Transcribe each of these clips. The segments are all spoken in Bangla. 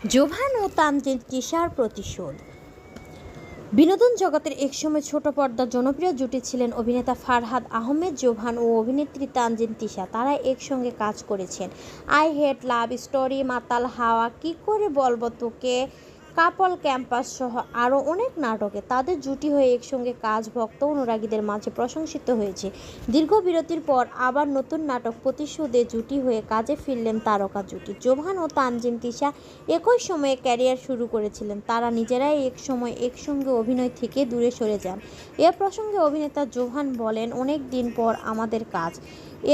জোভান ও তানজিন তিশার প্রতিশোধ। বিনোদন জগতের একসময় ছোট পর্দার জনপ্রিয় জুটি ছিলেন অভিনেতা ফারহাদ আহমেদ জোভান ও অভিনেত্রী তানজিন তিশা। তারা একসঙ্গে কাজ করেছেন আই হেট, লাভ স্টোরি, মাতাল হাওয়া, কি করে বলবো তোকে, কাপল ক্যাম্পাস সহ আরও অনেক নাটকে তাদের জুটি হয়ে একসঙ্গে কাজ ভক্ত অনুরাগীদের মাঝে প্রশংসিত হয়েছে। দীর্ঘ বিরতির পর আবার নতুন নাটক প্রতিশোধে জুটি হয়ে কাজে ফিরলেন তারকা জুটি। জোভান ও তানজিন তিশা একই সময়ে ক্যারিয়ার শুরু করেছিলেন। তারা নিজেরাই এক সময় একসঙ্গে অভিনয় থেকে দূরে সরে যান। এ প্রসঙ্গে অভিনেতা জোভান বলেন, অনেক দিন পর আমাদের কাজ,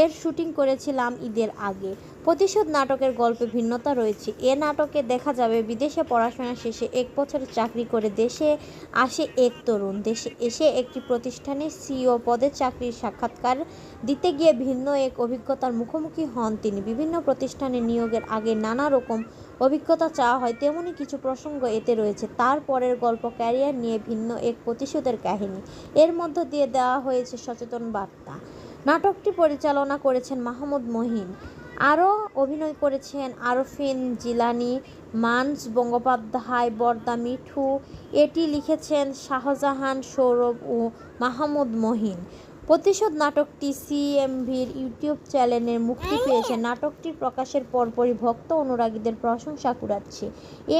এর শুটিং করেছিলাম ঈদের আগে। প্রতিশোধ নাটকের গল্পে ভিন্নতা রয়েছে। এ নাটকে দেখা যাবে বিদেশে পড়াশোনা শেষে 1 বছরের চাকরি করে দেশে আসে এক তরুণ। দেশে এসে একটি প্রতিষ্ঠানে সিইও পদে চাকরির সাক্ষাৎকার দিতে গিয়ে ভিন্ন এক অভিজ্ঞতার মুখোমুখি হন তিনি। বিভিন্ন প্রতিষ্ঠানে নিয়োগের আগে নানা রকম অভিজ্ঞতা চাওয়া হয়, তেমনই কিছু প্রসঙ্গ এতে রয়েছে। তার পরের গল্প ক্যারিয়ার নিয়ে ভিন্ন এক প্রতিশোধের কাহিনী। এর মধ্য দিয়ে দেওয়া হয়েছে সচেতন বার্তা। নাটকটি পরিচালনা করেছেন মাহমুদ মহিন। আরও অভিনয় করেছেন আরফিন জিলানি, মানস গঙ্গোপাধ্যায়, বরদা মিঠু। এটি লিখেছেন শাহজাহান সৌরভ ও মাহমুদ মহিন। প্রতিশোধ নাটকটি সিএমভির ইউটিউব চ্যানেলে মুক্তি পেয়েছে। নাটকটির প্রকাশের পরপরই ভক্ত অনুরাগীদের প্রশংসা কুড়াচ্ছে।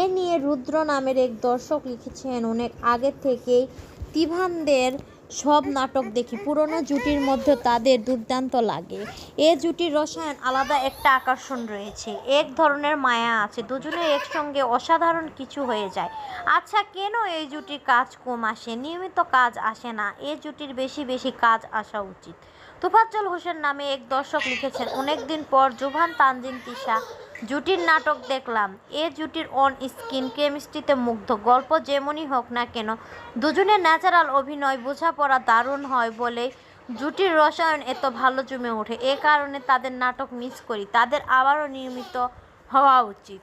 এ নিয়ে রুদ্র নামের এক দর্শক লিখেছেন, অনেক আগে থেকেই তিভানদের সব নাটক দেখি, পুরনো জুটির মধ্যে তাদের দুর্দান্ত লাগে। এ জুটির রসায়ন আলাদা একটা আকর্ষণ রয়েছে, এক ধরনের মায়া আছে, দুজনের একসঙ্গে অসাধারণ কিছু হয়ে যায়। আচ্ছা, কেন এই জুটির কাজ কম আসে? নিয়মিত কাজ আসে না, এ জুটির বেশি বেশি কাজ আসা উচিত। তোফাজ্জল হোসেন নামে এক দর্শক লিখেছেন, অনেকদিন পর জোভান তানজিন তিশা জুটির নাটক দেখলাম। এ জুটির অন স্ক্রিন কেমিস্ট্রিতে মুগ্ধ। গল্প যেমনই হোক না কেন, দুজনের ন্যাচারাল অভিনয়, বোঝাপড়া দারুণ হয় বলেই জুটির রসায়ন এত ভালো জমে ওঠে। এ কারণে তাদের নাটক মিস করি, তাদের আবারও নির্মিত হওয়া উচিত।